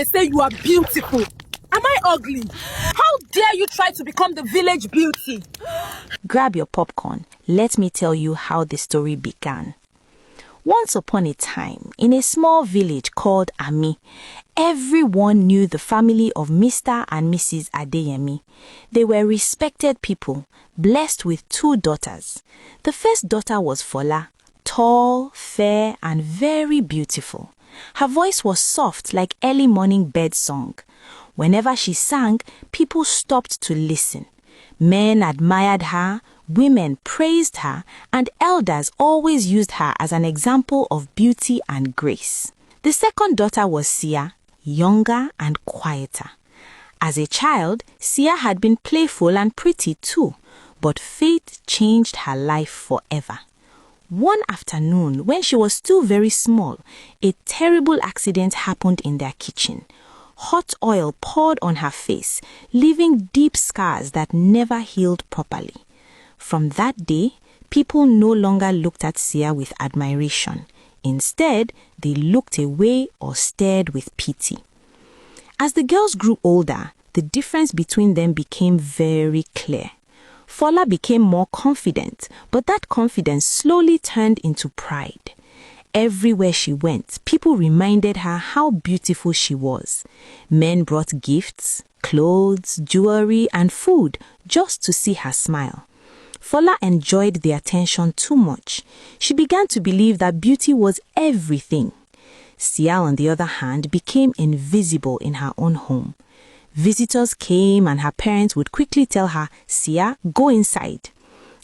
they say you are beautiful. Am I ugly? How dare you try to become the village beauty? Grab your popcorn. Let me tell you how the story began. Once upon a time, in a small village called Ami, everyone knew the family of Mr. and Mrs. Adeyemi. They were respected people, blessed with 2 daughters. The first daughter was Fola, tall, fair, and very beautiful. Her voice was soft like early morning bird song. Whenever she sang, people stopped to listen. Men admired her, women praised her, and elders always used her as an example of beauty and grace. The second daughter was Sia, younger and quieter. As a child, Sia had been playful and pretty too, but fate changed her life forever. One afternoon, when she was still very small, a terrible accident happened in their kitchen. Hot oil poured on her face, leaving deep scars that never healed properly. From that day, people no longer looked at Sia with admiration. Instead, they looked away or stared with pity. As the girls grew older, the difference between them became very clear. Fola became more confident, but that confidence slowly turned into pride. Everywhere she went, people reminded her how beautiful she was. Men brought gifts, clothes, jewelry, and food just to see her smile. Fola enjoyed the attention too much. She began to believe that beauty was everything. Sia, on the other hand, became invisible in her own home. Visitors came and her parents would quickly tell her, "Sia, go inside."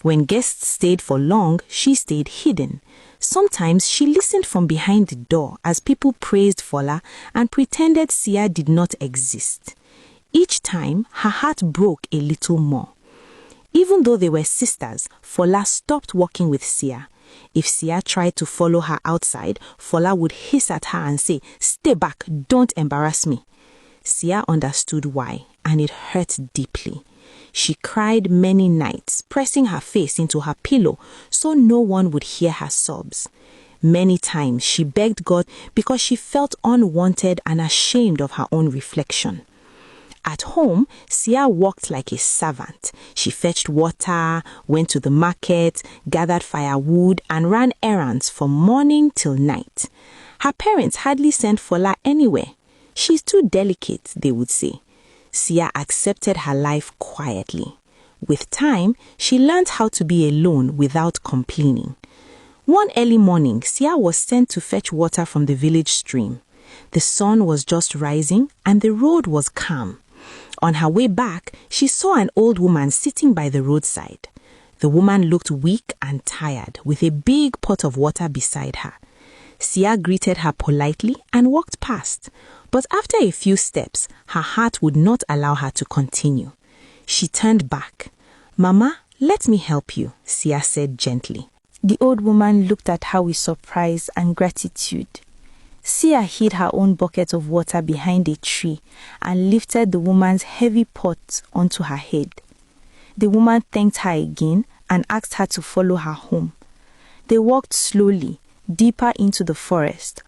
When guests stayed for long, she stayed hidden. Sometimes she listened from behind the door as people praised Fola and pretended Sia did not exist. Each time, her heart broke a little more. Even though they were sisters, Fola stopped walking with Sia. If Sia tried to follow her outside, Fola would hiss at her and say, "Stay back, don't embarrass me." Sia understood why, and it hurt deeply. She cried many nights, pressing her face into her pillow so no one would hear her sobs. Many times she begged God because she felt unwanted and ashamed of her own reflection. At home, Sia worked like a servant. She fetched water, went to the market, gathered firewood, and ran errands from morning till night. Her parents hardly sent Fola anywhere. "She's too delicate," they would say. Sia accepted her life quietly. With time, she learned how to be alone without complaining. One early morning, Sia was sent to fetch water from the village stream. The sun was just rising and the road was calm. On her way back, she saw an old woman sitting by the roadside. The woman looked weak and tired, with a big pot of water beside her. Sia greeted her politely and walked past. But after a few steps, her heart would not allow her to continue. She turned back. "Mama, let me help you," Sia said gently. The old woman looked at her with surprise and gratitude. Sia hid her own bucket of water behind a tree and lifted the woman's heavy pot onto her head. The woman thanked her again and asked her to follow her home. They walked slowly, deeper into the forest,